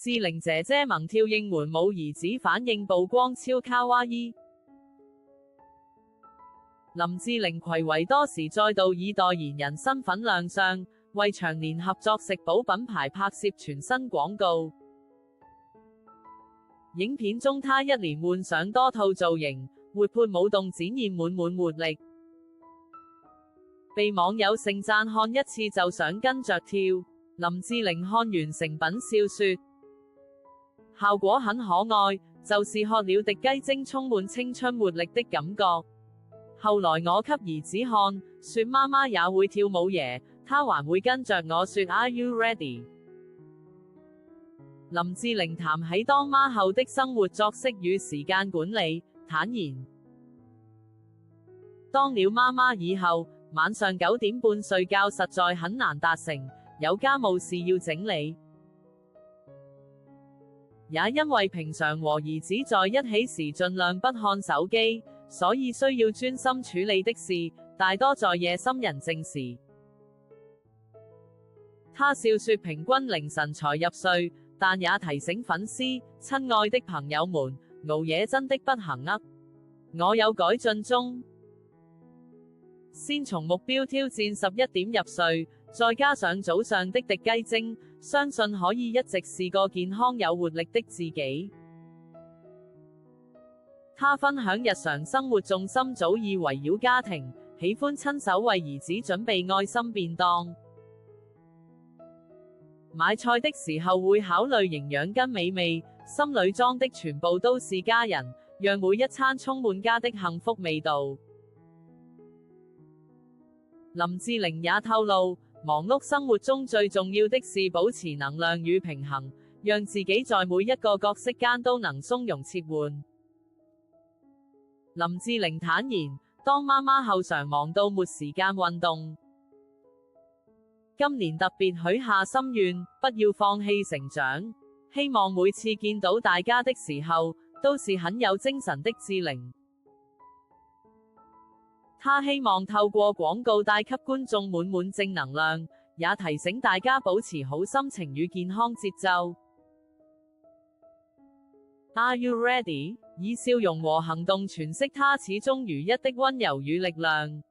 志玲姐姐萌跳應援舞，兒子反應曝光超卡哇伊。林志玲睽違多時再度以代言人身份亮相，為長年合作食補品牌拍攝全新廣告。影片中她一連換上多套造型，活潑舞動，展現滿滿活力，被網友盛讚看一次就想跟着跳。林志玲看完成品笑說，效果很可愛，就是喝了滴雞精充滿青春活力的感覺。後來我給兒子看，說媽媽也會跳舞耶，他還會跟着我說 Are you ready？ 林志玲談起當媽後的生活作息與時間管理，坦言當了媽媽以後，晚上9點半睡覺實在很難達成，有家務事要整理，也因為平常和兒子在一起時盡量不看手機，所以需要專心處理的事，大多在夜深人靜時。他笑說平均凌晨才入睡，但也提醒粉絲，親愛的朋友們，熬夜真的不行啊，我有改進中。先從目標挑戰11點入睡，再加上早上的滴雞精，相信可以一直是個健康有活力的自己。他分享日常生活重心早已圍繞家庭，喜歡親手為兒子準備愛心便當。買菜的時候會考慮營養跟美味，心裏裝的全部都是家人，讓每一餐充滿家的幸福味道。林志玲也透露，忙碌生活中最重要的是保持能量與平衡，讓自己在每一個角色間都能鬆容切換。林志玲坦言，當媽媽後常忙到沒時間運動，今年特別許下心願，不要放棄成長，希望每次見到大家的時候，都是很有精神的志玲。他希望透過廣告帶給觀眾滿滿正能量，也提醒大家保持好心情與健康節奏。Are you ready？ 以笑容和行動詮釋他始終如一的溫柔與力量。